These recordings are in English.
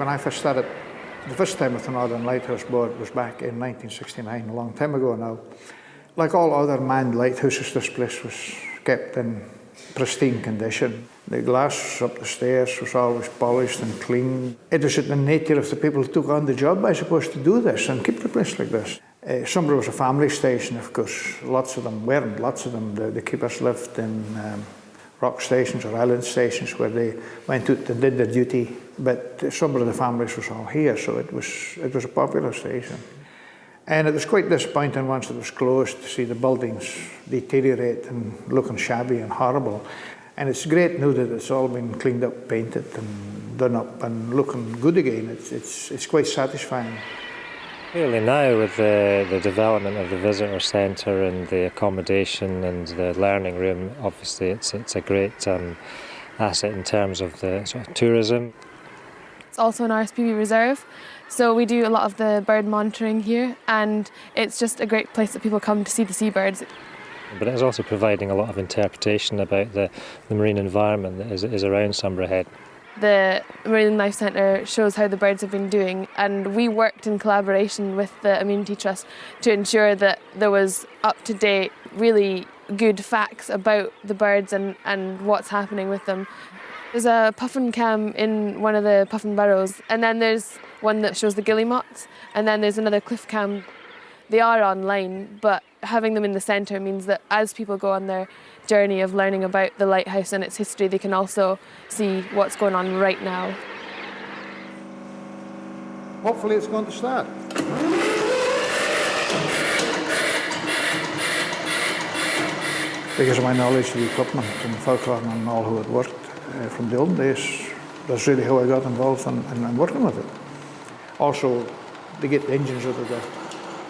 When I first started, the first time with the Northern Lighthouse Board was back in 1969, a long time ago now. Like all other manned lighthouses, this place was kept in pristine condition. The glass up the stairs was always polished and clean. It was the nature of the people who took on the job, I suppose, to do this and keep the place like this. Sumburgh was a family station, of course. Lots of them weren't. Lots of them, the keepers lived in rock stations or island stations where they went out and did their duty. But some of the families was all here, so it was a popular station. And it was quite disappointing once it was closed to see the buildings deteriorate and looking shabby and horrible. And it's great now that it's all been cleaned up, painted and done up and looking good again. It's quite satisfying. Clearly now with the development of the visitor centre and the accommodation and the learning room, obviously it's a great asset in terms of the sort of tourism. It's also an RSPB reserve, so we do a lot of the bird monitoring here, and it's just a great place that people come to see the seabirds. But it's also providing a lot of interpretation about the marine environment that is around Sumburgh Head. The Marine Life Centre shows how the birds have been doing, and we worked in collaboration with the Amenity Trust to ensure that there was up-to-date, really good facts about the birds and what's happening with them. There's a puffin cam in one of the puffin burrows, and then there's one that shows the guillemots, and then there's another cliff cam. They are online, but having them in the centre means that as people go on their journey of learning about the lighthouse and its history, they can also see what's going on right now. Hopefully it's going to start. Because of my knowledge of the equipment and the folklore and all who had worked from the old days, that's really how I got involved in working with it. Also, to get the engines out of the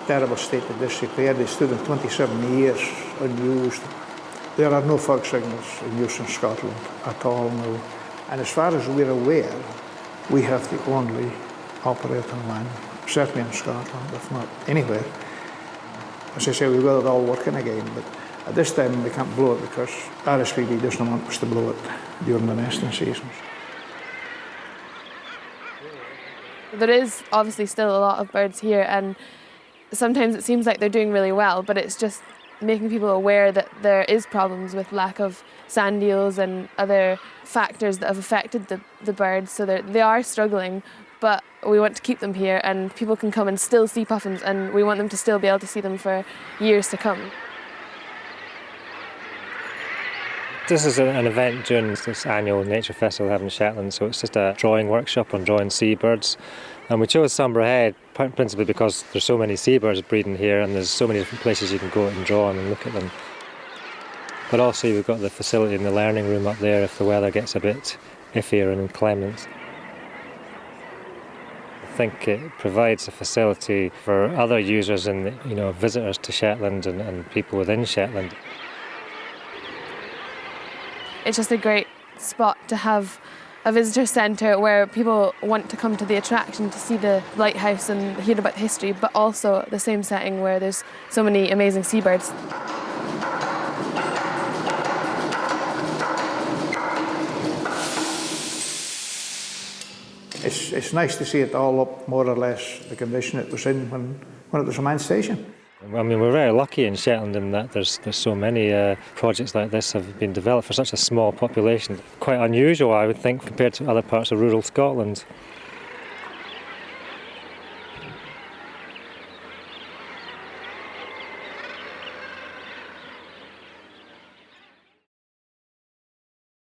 terrible state of disrepair. They stood in 27 years unused. There are no fog signals in use in Scotland at all now. And as far as we're aware, we have the only operating line, certainly in Scotland, if not anywhere. As I say, we've got it all working again, but at this time we can't blow it because RSPB doesn't want us to blow it during the nesting seasons. There is obviously still a lot of birds here, and sometimes it seems like they're doing really well, but it's just making people aware that there is problems with lack of sand eels and other factors that have affected the birds, so they are struggling, but we want to keep them here and people can come and still see puffins, and we want them to still be able to see them for years to come. This is an event during this annual Nature Festival we have in Shetland, so it's just a drawing workshop on drawing seabirds. And we chose Sumburgh Head principally because there's so many seabirds breeding here and there's so many different places you can go and draw and look at them. But also we've got the facility in the learning room up there if the weather gets a bit iffier and inclement. I think it provides a facility for other users and visitors to Shetland and people within Shetland. It's just a great spot to have a visitor centre where people want to come to the attraction to see the lighthouse and hear about the history, but also the same setting where there's so many amazing seabirds. It's nice to see it all up more or less the condition it was in when it was a manned station. I mean, we're very lucky in Shetland in that there's so many projects like this have been developed for such a small population. Quite unusual, I would think, compared to other parts of rural Scotland.